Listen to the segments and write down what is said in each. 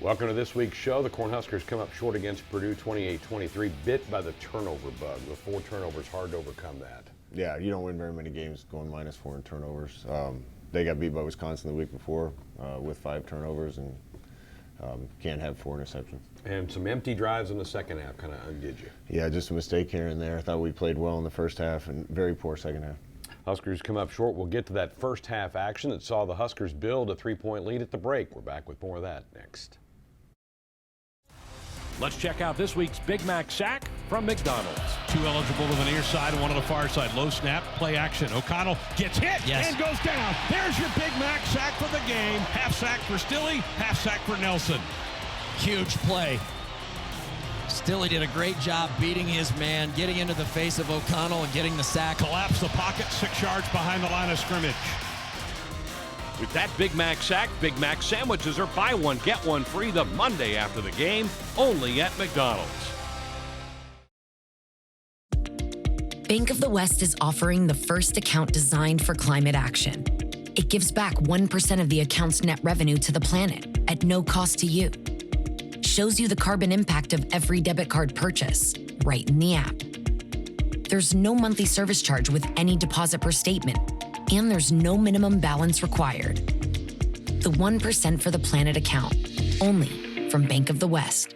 Welcome to this week's show. The Cornhuskers come up short against Purdue 28-23, bit by the turnover bug. With 4 turnovers, hard to overcome that. Yeah, you don't win very many games going -4 in turnovers. They got beat by Wisconsin the week before with 5 turnovers and can't have 4 interceptions. And some empty drives in the second half kind of undid you. Yeah, just a mistake here and there. I thought we played well in the first half and very poor second half. Huskers come up short. We'll get to that first half action that saw the Huskers build a 3-point lead at the break. We're back with more of that next. Let's check out this week's Big Mac sack from McDonald's. 2 eligible to the near side and 1 on the far side. Low snap, play action. O'Connell gets hit and goes down. There's your Big Mac sack for the game. Half sack for Stilley, half sack for Nelson. Huge play. Stilley did a great job beating his man, getting into the face of O'Connell and getting the sack. Collapse the pocket 6 yards behind the line of scrimmage. With that Big Mac sack, Big Mac sandwiches are buy one, get one free the Monday after the game, only at McDonald's. Bank of the West is offering the first account designed for climate action. It gives back 1% of the account's net revenue to the planet at no cost to you. Shows you the carbon impact of every debit card purchase right in the app. There's no monthly service charge with any deposit per statement. And there's no minimum balance required. The 1% for the Planet account, only from Bank of the West.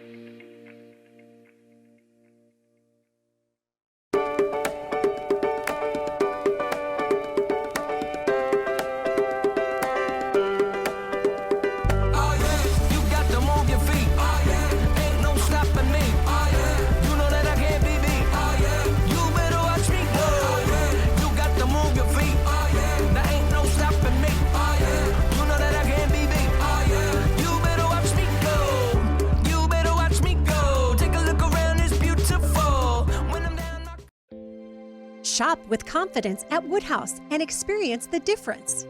Shop with confidence at Woodhouse and experience the difference.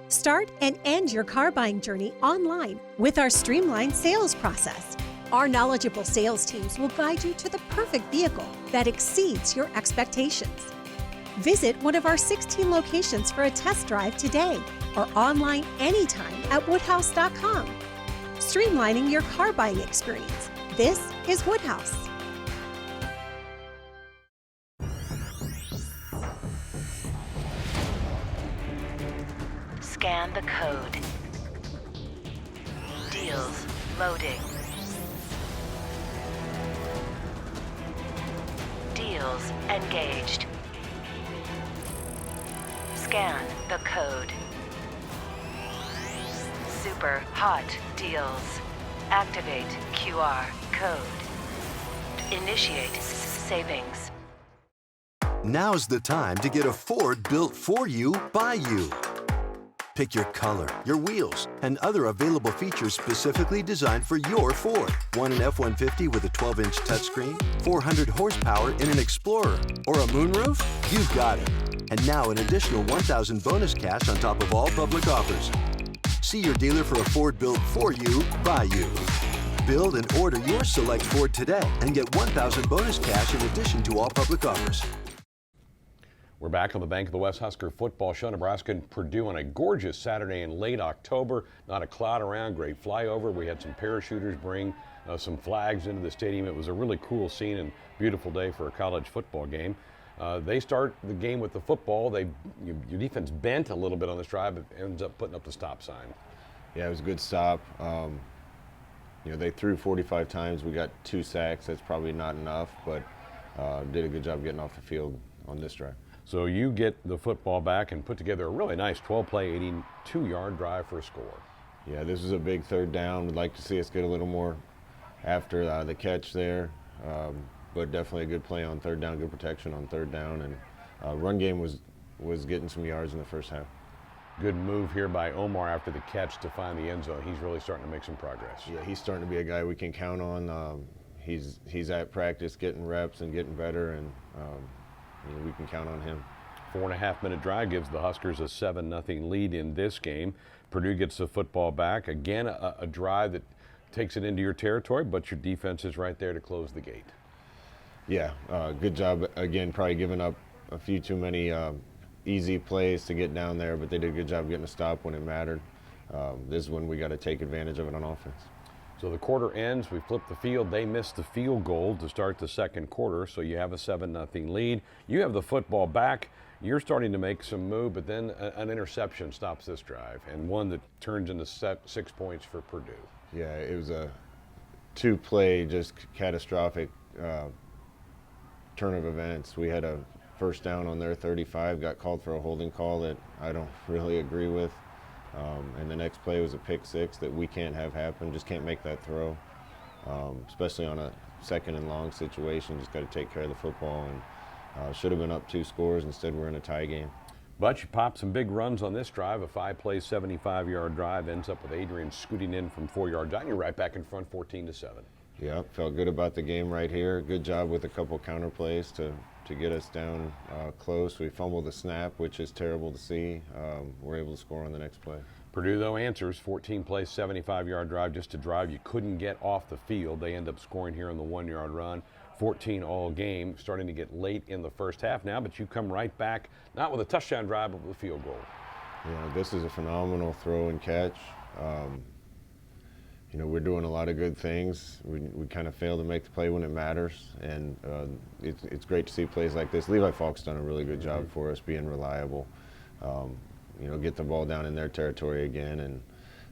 Start and end your car buying journey online with our streamlined sales process. Our knowledgeable sales teams will guide you to the perfect vehicle that exceeds your expectations. Visit one of our 16 locations for a test drive today or online anytime at woodhouse.com. Streamlining your car buying experience. This is Woodhouse. Scan the code. Deals loading. Deals engaged. Scan the code. Super hot deals. Activate QR code. Initiate savings. Now's the time to get a Ford built for you by you. Pick your color, your wheels, and other available features specifically designed for your Ford. Want an F-150 with a 12-inch touchscreen, 400 horsepower in an Explorer, or a moonroof? You've got it. And now an additional $1,000 bonus cash on top of all public offers. See your dealer for a Ford built for you by you. Build and order your select Ford today and get $1,000 bonus cash in addition to all public offers. We're back on the Bank of the West Husker football show. Nebraska and Purdue on a gorgeous Saturday in late October. Not a cloud around, great flyover. We had some parachuters bring some flags into the stadium. It was a really cool scene and beautiful day for a college football game. They start the game with the football. Your defense bent a little bit on this drive, but ends up putting up the stop sign. Yeah, it was a good stop. They threw 45 times. We got 2 sacks. That's probably not enough, but did a good job getting off the field on this drive. So you get the football back and put together a really nice 12-play, 82-yard drive for a score. Yeah, this is a big third down. We'd like to see us get a little more after the catch there, but definitely a good play on third down, good protection on third down, and run game was getting some yards in the first half. Good move here by Omar after the catch to find the end zone. He's really starting to make some progress. Yeah, he's starting to be a guy we can count on. He's at practice getting reps and getting better, and we can count on him. 4.5-minute drive gives the Huskers a 7-0 lead in this game. Purdue gets the football back. Again, a drive that takes it into your territory, but your defense is right there to close the gate. Yeah, good job. Again, probably giving up a few too many easy plays to get down there, but they did a good job getting a stop when it mattered. This is when we got to take advantage of it on offense. So the quarter ends, we flip the field, they miss the field goal to start the second quarter, so you have a 7-0 lead. You have the football back, you're starting to make some move, but then an interception stops this drive, and one that turns into 6 points for Purdue. Yeah, it was a two-play, just catastrophic turn of events. We had a first down on their 35, got called for a holding call that I don't really agree with. And the next play was a pick six that we can't have happen, just can't make that throw, especially on a second and long situation. Just got to take care of the football, and should have been up 2 scores. Instead, we're in a tie game. But you pop some big runs on this drive, a 5-play, 75-yard drive, ends up with Adrian scooting in from 4 yards out. You're right back in front, 14-7. Yeah, felt good about the game right here. Good job with a couple counter plays to get us down close. We fumbled the snap, which is terrible to see. We're able to score on the next play. Purdue, though, answers. 14-play, 75-yard drive, just a drive you couldn't get off the field. They end up scoring here on the 1-yard run. 14 all game, starting to get late in the first half now, but you come right back, not with a touchdown drive, but with a field goal. Yeah, this is a phenomenal throw and catch. You know, we're doing a lot of good things. We kind of fail to make the play when it matters, and it's great to see plays like this. Levi Falk's done a really good job for us, being reliable. You know, get the ball down in their territory again, and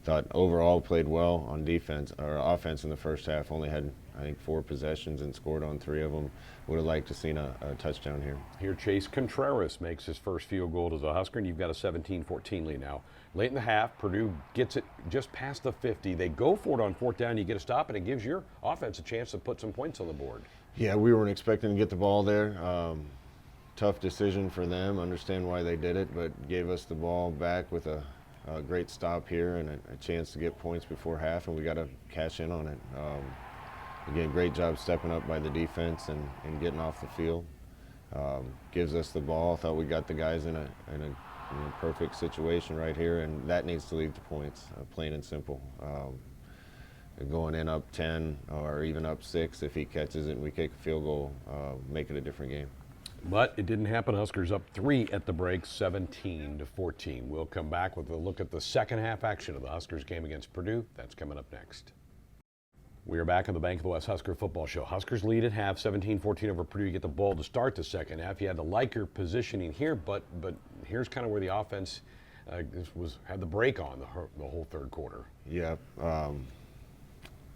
thought overall played well on defense or offense in the first half. Only had, I think, 4 possessions and scored on 3 of them. Would have liked to seen a touchdown here. Here, Chase Contreras makes his first field goal as a Husker, and you've got a 17-14 lead now. Late in the half, Purdue gets it just past the 50. They go for it on 4th down. You get a stop, and it gives your offense a chance to put some points on the board. Yeah, we weren't expecting to get the ball there. Tough decision for them. Understand why they did it, but gave us the ball back with a great stop here and a chance to get points before half, and we got to cash in on it. Again, great job stepping up by the defense and getting off the field. Gives us the ball. Thought we got the guys in a perfect situation right here, and that needs to lead to points, plain and simple. Going in up 10 or even up 6, if he catches it and we kick a field goal, make it a different game. But it didn't happen. Huskers up 3 at the break, 17-14. We'll come back with a look at the second half action of the Huskers game against Purdue. That's coming up next. We are back on the Bank of the West Husker football show. Huskers lead at half, 17-14 over Purdue. You get the ball to start the second half. You had to like your positioning here, but here's kind of where the offense had the break on the whole third quarter. Yeah,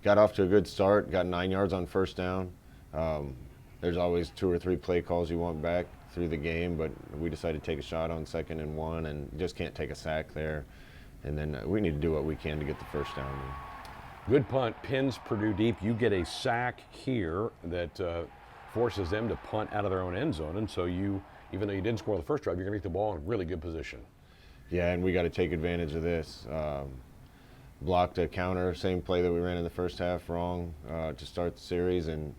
got off to a good start. Got 9 yards on first down. There's always 2 or 3 play calls you want back through the game, but we decided to take a shot on 2nd and 1 and just can't take a sack there. And then we need to do what we can to get the first down. Good punt, pins Purdue deep. You get a sack here that forces them to punt out of their own end zone. And so you, even though you didn't score the first drive, you're going to get the ball in really good position. Yeah, and we got to take advantage of this. Blocked a counter, same play that we ran in the first half wrong to start the series, and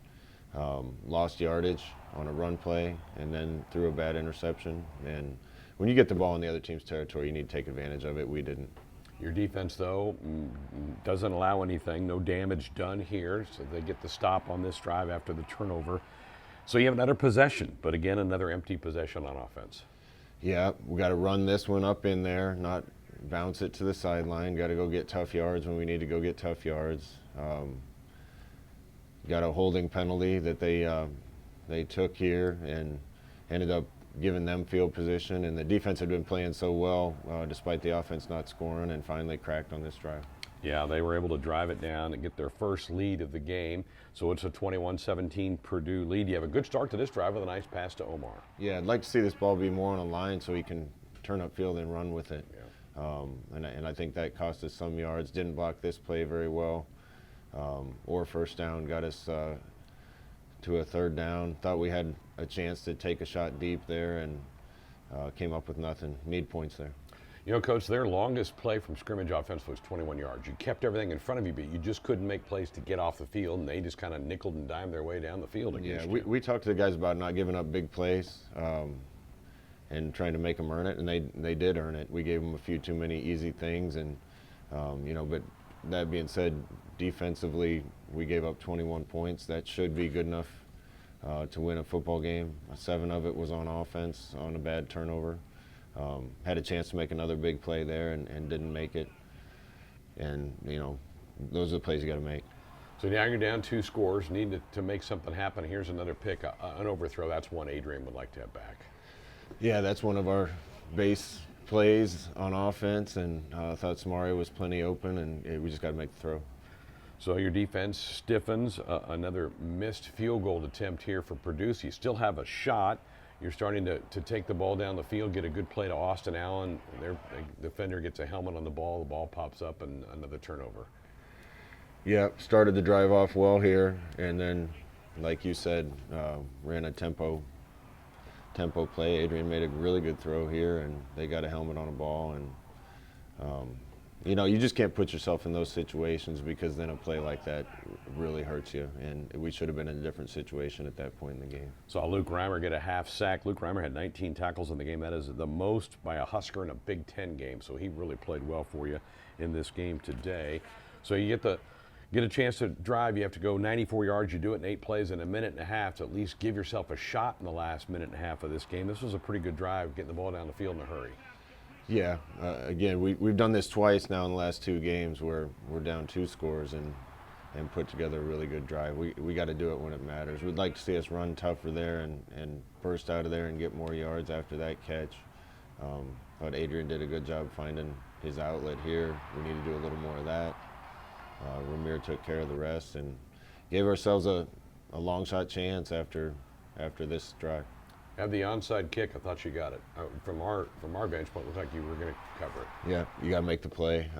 lost yardage on a run play, and then threw a bad interception. And when you get the ball in the other team's territory, you need to take advantage of it. We didn't. Your defense, though, doesn't allow anything. No damage done here, so they get the stop on this drive after the turnover. So you have another possession, but again, another empty possession on offense. Yeah, we got to run this one up in there, not bounce it to the sideline. Got to go get tough yards when we need to go get tough yards. Got a holding penalty that they took here and ended up giving them field position, and the defense had been playing so well despite the offense not scoring, and finally cracked on this drive. Yeah, they were able to drive it down and get their first lead of the game. So it's a 21-17 Purdue lead. You have a good start to this drive with a nice pass to Omar. Yeah, I'd like to see this ball be more on a line so he can turn upfield and run with it. Yeah. And I think that cost us some yards. Didn't block this play very well. Or first down, got us to a 3rd down. Thought we had a chance to take a shot deep there, and came up with nothing. Need points there. You know, Coach, their longest play from scrimmage offense was 21 yards. You kept everything in front of you, but you just couldn't make plays to get off the field, and they just kind of nickeled and dimed their way down the field against you. We talked to the guys about not giving up big plays and trying to make them earn it, and they did earn it. We gave them a few too many easy things, and but that being said, defensively, we gave up 21 points. That should be good enough to win a football game. 7 of it was on offense, on a bad turnover. Had a chance to make another big play there and didn't make it. And, those are the plays you got to make. So now you're down 2 scores, need to make something happen. Here's another pick, an overthrow. That's one Adrian would like to have back. Yeah, that's one of our base plays on offense, and I thought Samari was plenty open, and we just got to make the throw. So your defense stiffens. Another missed field goal attempt here for Purdue. So you still have a shot. You're starting to take the ball down the field, get a good play to Austin Allen. Their defender gets a helmet on the ball pops up, and another turnover. Yeah, started the drive off well here, and then, like you said, ran a tempo play. Adrian made a really good throw here, and they got a helmet on a ball. And you know, you just can't put yourself in those situations, because then a play like that really hurts you. And we should have been in a different situation at that point in the game. Saw Luke Reimer get a half sack. Luke Reimer had 19 tackles in the game. That is the most by a Husker in a Big Ten game. So he really played well for you in this game today. So you get a chance to drive. You have to go 94 yards. You do it in 8 plays in a minute and a half to at least give yourself a shot in the last minute and a half of this game. This was a pretty good drive, getting the ball down the field in a hurry. Yeah, again, we've done this twice now in the last 2 games where we're down 2 scores and put together a really good drive. We got to do it when it matters. We'd like to see us run tougher there and burst out of there and get more yards after that catch. But Adrian did a good job finding his outlet here. We need to do a little more of that. Ramir took care of the rest and gave ourselves a long shot chance after this drive. Had the onside kick. I thought you got it. From our vantage point, it looked like you were going to cover it. Yeah, you got to make the play.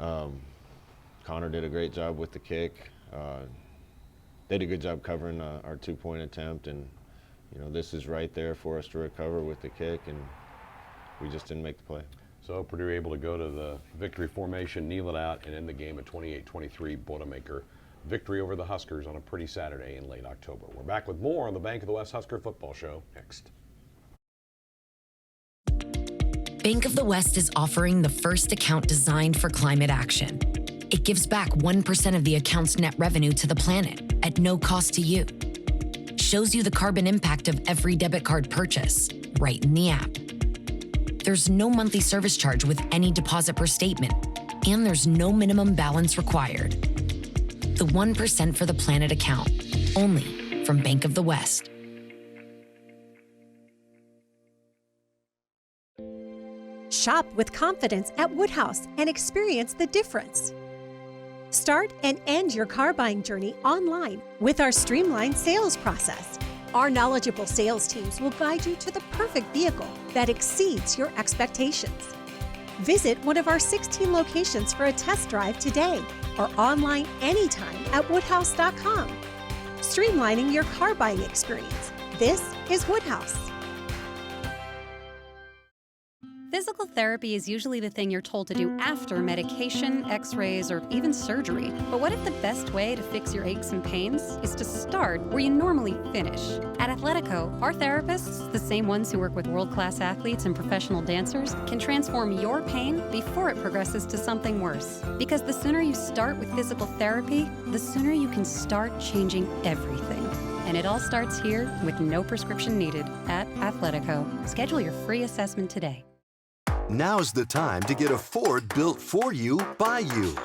Connor did a great job with the kick. They did a good job covering our 2-point attempt, and you know, this is right there for us to recover with the kick, and we just didn't make the play. So Purdue able to go to the victory formation, kneel it out, and end the game at 28-23 Boilermaker victory over the Huskers on a pretty Saturday in late October. We're back with more on the Bank of the West Husker Football Show next. Bank of the West is offering the first account designed for climate action. It gives back 1% of the account's net revenue to the planet at no cost to you. Shows you the carbon impact of every debit card purchase right in the app. There's no monthly service charge with any deposit per statement, and there's no minimum balance required. The 1% for the planet account, only from Bank of the West. Shop with confidence at Woodhouse and experience the difference. Start and end your car buying journey online with our streamlined sales process. Our knowledgeable sales teams will guide you to the perfect vehicle that exceeds your expectations. Visit one of our 16 locations for a test drive today or online anytime at woodhouse.com. Streamlining your car buying experience. This is Woodhouse. Physical therapy is usually the thing you're told to do after medication, x-rays, or even surgery. But what if the best way to fix your aches and pains is to start where you normally finish? At Atletico, our therapists, the same ones who work with world-class athletes and professional dancers, can transform your pain before it progresses to something worse. Because the sooner you start with physical therapy, the sooner you can start changing everything. And it all starts here with no prescription needed at Atletico. Schedule your free assessment today. Now's the time to get a Ford built for you by you.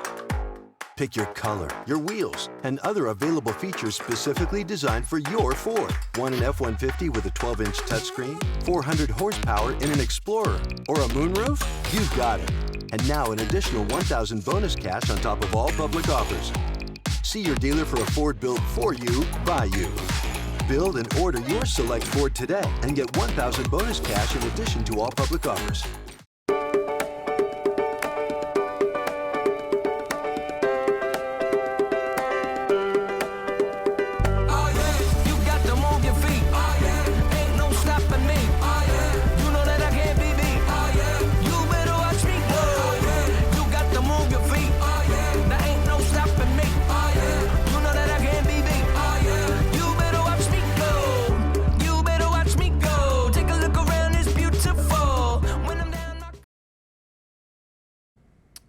Pick your color, your wheels, and other available features specifically designed for your Ford. Want an F-150 with a 12-inch touchscreen, 400 horsepower in an Explorer, or a moonroof? You've got it. And now an additional $1,000 bonus cash on top of all public offers. See your dealer for a Ford built for you by you. Build and order your select Ford today and get $1,000 bonus cash in addition to all public offers.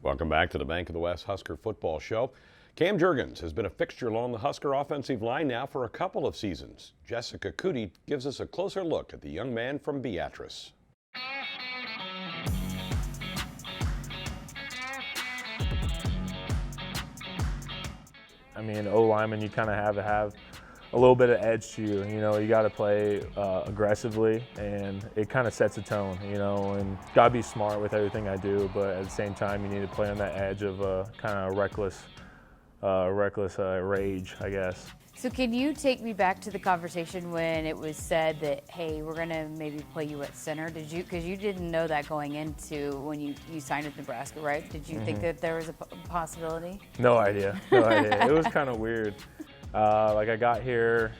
Welcome back to the Bank of the West Husker Football Show. Cam Jurgens has been a fixture along the Husker offensive line now for a couple of seasons. Jessica Cootie gives us a closer look at the young man from Beatrice. I mean, O-lineman, you kind of have to have a little bit of edge to you. You know, you got to play aggressively, and it kind of sets a tone, you know, and got to be smart with everything I do, but at the same time, you need to play on that edge of kind of reckless rage, I guess. So can you take me back to the conversation when it was said that, hey, we're going to maybe play you at center? Did you, because you didn't know that going into when you signed with Nebraska, right? Did you think that there was a possibility? No idea. It was kind of weird. Like I got here,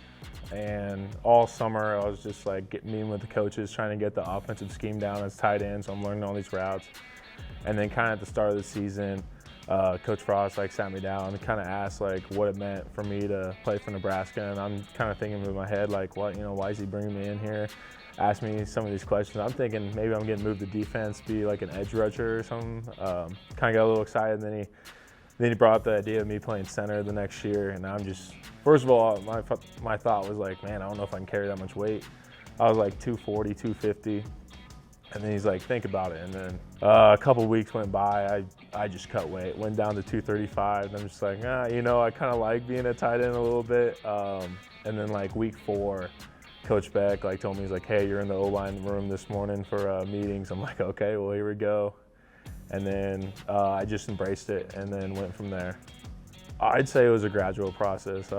and all summer I was just like meeting with the coaches, trying to get the offensive scheme down as tight end, so I'm learning all these routes. And then kind of at the start of the season, Coach Frost like sat me down and kind of asked like what it meant for me to play for Nebraska, and I'm kind of thinking in my head like, what, you know, why is he bringing me in here? Ask me some of these questions. I'm thinking maybe I'm getting moved to defense, be like an edge rusher or something. Kind of got a little excited, and then he brought up the idea of me playing center the next year, and I'm just, first of all, my thought was like, man, I don't know if I can carry that much weight. I was like 240, 250. And then he's like, think about it. And then a couple weeks went by, I just cut weight, went down to 235. And I'm just like, you know, I kind of like being a tight end a little bit. And then like week 4, Coach Beck like told me, he's like, hey, you're in the O-line room this morning for meetings. I'm like, okay, well, here we go. And then I just embraced it and then went from there. I'd say it was a gradual process.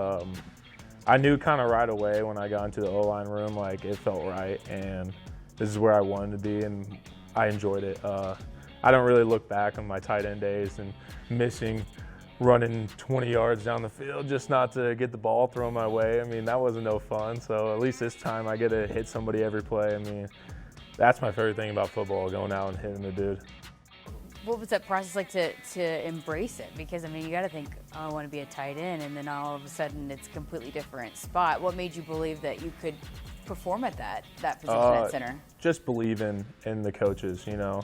I knew kind of right away when I got into the O-line room, like it felt right, and this is where I wanted to be, and I enjoyed it. I don't really look back on my tight end days and missing running 20 yards down the field just not to get the ball thrown my way. I mean, that wasn't no fun. So at least this time I get to hit somebody every play. I mean, that's my favorite thing about football, going out and hitting the dude. What was that process like to embrace it? Because, I mean, you got to think, oh, I want to be a tight end, and then all of a sudden it's a completely different spot. What made you believe that you could perform at that position at center? Just believing in the coaches, you know.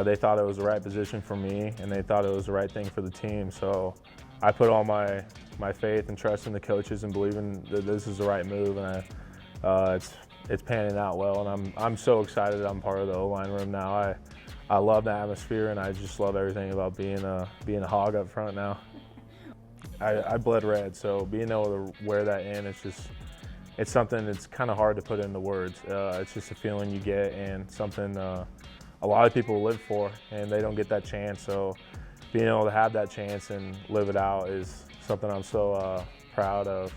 They thought it was the right position for me, and they thought it was the right thing for the team. So I put all my faith and trust in the coaches and believing that this is the right move, and it's panning out well. And I'm so excited that I'm part of the O-line room now. I love the atmosphere, and I just love everything about being a Hog up front now. I bled red, so being able to wear that in, it's something that's kind of hard to put into words. It's just a feeling you get, and something a lot of people live for, and they don't get that chance. So being able to have that chance and live it out is something I'm so proud of.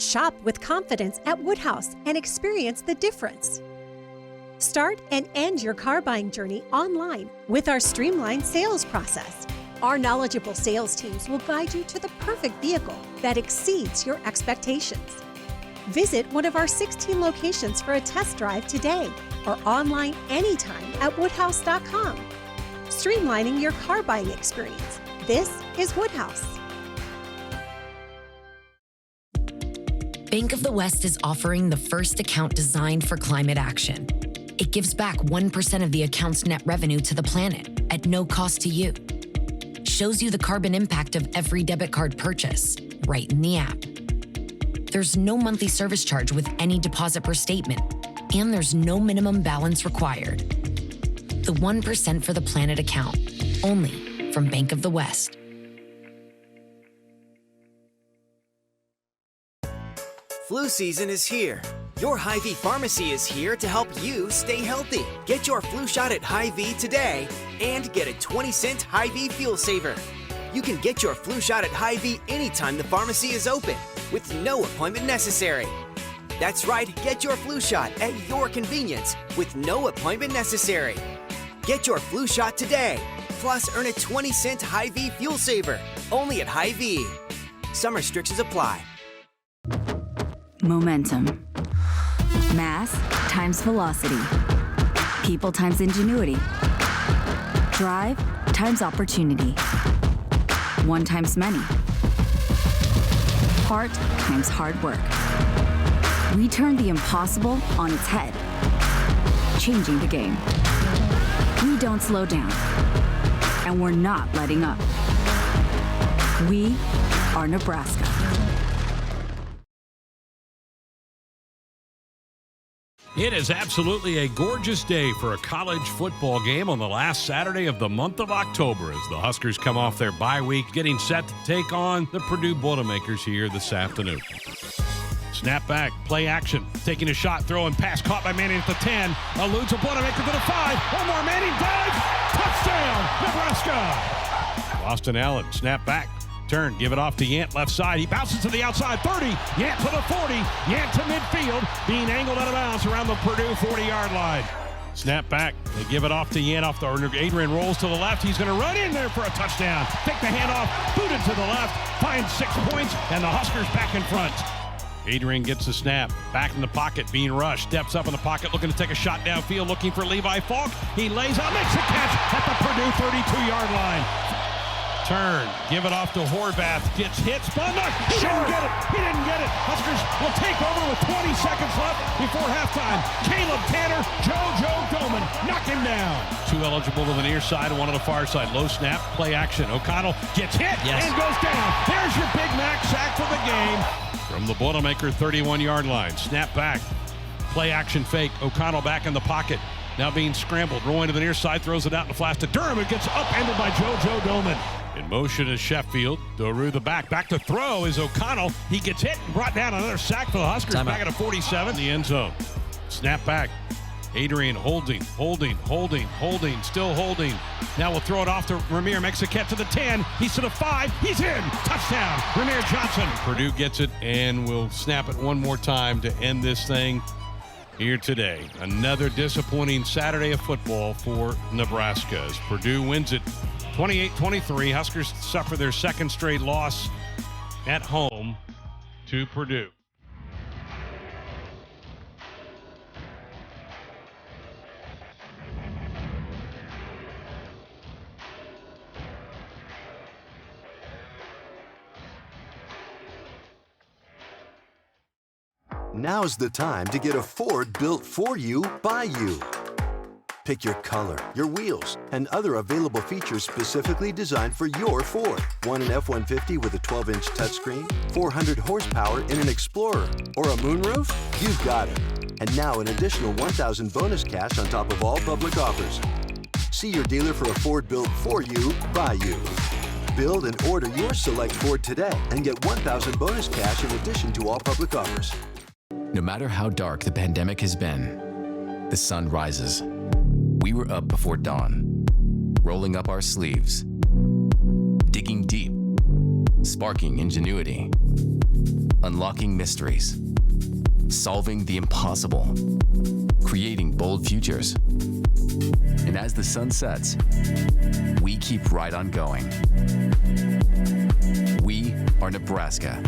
Shop with confidence at Woodhouse and experience the difference. Start and end your car buying journey online with our streamlined sales process. Our knowledgeable sales teams will guide you to the perfect vehicle that exceeds your expectations. Visit one of our 16 locations for a test drive today or online anytime at woodhouse.com. Streamlining your car buying experience. This is Woodhouse. Bank of the West is offering the first account designed for climate action. It gives back 1% of the account's net revenue to the planet at no cost to you. Shows you the carbon impact of every debit card purchase right in the app. There's no monthly service charge with any deposit per statement, and there's no minimum balance required. The 1% for the planet account, only from Bank of the West. Flu season is here. Your Hy-Vee pharmacy is here to help you stay healthy. Get your flu shot at Hy-Vee today and get a 20-cent Hy-Vee fuel saver. You can get your flu shot at Hy-Vee anytime the pharmacy is open with no appointment necessary. That's right, get your flu shot at your convenience with no appointment necessary. Get your flu shot today, plus earn a 20-cent Hy-Vee fuel saver only at Hy-Vee. Some restrictions apply. Momentum. Mass times velocity. People times ingenuity. Drive times opportunity. One times many. Heart times hard work. We turn the impossible on its head, changing the game. We don't slow down, and we're not letting up. We are Nebraska. It is absolutely a gorgeous day for a college football game on the last Saturday of the month of October as the Huskers come off their bye week, getting set to take on the Purdue Boilermakers here this afternoon. Snap back, play action, taking a shot, throwing pass, caught by Manning at the 10, eludes a Boilermaker to the 5, one more Manning, dive, touchdown, Nebraska! Boston Allen, snap back, turn, give it off to Yant, left side. He bounces to the outside, 30, Yant to the 40, Yant to midfield, being angled out of bounds around the Purdue 40-yard line. Snap back, they give it off to Yant, off the Adrian rolls to the left. He's going to run in there for a touchdown. Take the handoff, booted to the left, finds 6 points, and the Huskers back in front. Adrian gets the snap, back in the pocket, being rushed, steps up in the pocket, looking to take a shot downfield, looking for Levi Falk. He lays out, makes a catch at the Purdue 32-yard line. Turn, give it off to Horvath, gets hit, spun back, he didn't get it. Huskers will take over with 20 seconds left before halftime. Caleb Tanner, JoJo Doman, knock him down. 2 eligible to the near side, 1 on the far side. Low snap, play action. O'Connell gets hit and goes down. There's your Big Mac sack for the game. From the Boilermaker 31-yard line, snap back, play action fake. O'Connell back in the pocket. Now being scrambled, rolling to the near side, throws it out in the flash to Durham. It gets upended by JoJo Doman. In motion is Sheffield. Doru the back to throw is O'Connell. He gets hit and brought down. Another sack for the Huskers. Back at a 47. The end zone. Snap back. Adrian holding, still holding. Now we'll throw it off to Ramir. Makes a catch to the 10. He's to the 5. He's in. Touchdown. Ramir Johnson. Purdue gets it and will snap it one more time to end this thing here today. Another disappointing Saturday of football for Nebraska as Purdue wins it 28-23. Huskers suffer their second straight loss at home to Purdue. Now's the time to get a Ford built for you by you. Pick your color, your wheels, and other available features specifically designed for your Ford. Want an F-150 with a 12-inch touchscreen, 400 horsepower in an Explorer, or a moonroof? You've got it. And now an additional $1,000 bonus cash on top of all public offers. See your dealer for a Ford built for you by you. Build and order your select Ford today and get $1,000 bonus cash in addition to all public offers. No matter how dark the pandemic has been, the sun rises. We were up before dawn, rolling up our sleeves, digging deep, sparking ingenuity, unlocking mysteries, solving the impossible, creating bold futures. And as the sun sets, we keep right on going. We are Nebraska,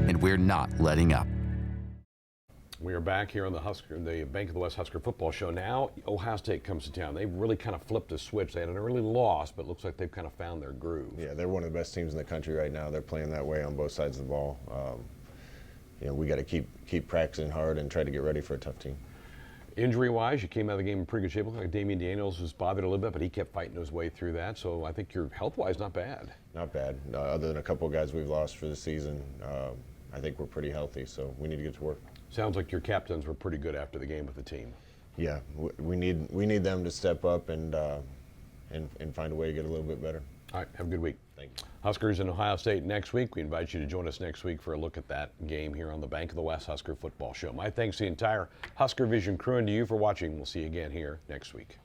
and we're not letting up. We are back here on the Bank of the West Husker football show. Now Ohio State comes to town. They've really kind of flipped a switch. They had an early loss, but it looks like they've kind of found their groove. Yeah, they're one of the best teams in the country right now. They're playing that way on both sides of the ball. We got to keep practicing hard and try to get ready for a tough team. Injury-wise, you came out of the game in pretty good shape. Looked like Damian Daniels was bothered a little bit, but he kept fighting his way through that. So I think your health-wise, not bad. Not bad. Other than a couple of guys we've lost for the season, I think we're pretty healthy. So we need to get to work. Sounds like your captains were pretty good after the game with the team. Yeah, we need them to step up and find a way to get a little bit better. All right, have a good week. Thank you. Huskers in Ohio State next week. We invite you to join us next week for a look at that game here on the Bank of the West Husker football show. My thanks to the entire Husker Vision crew and to you for watching. We'll see you again here next week.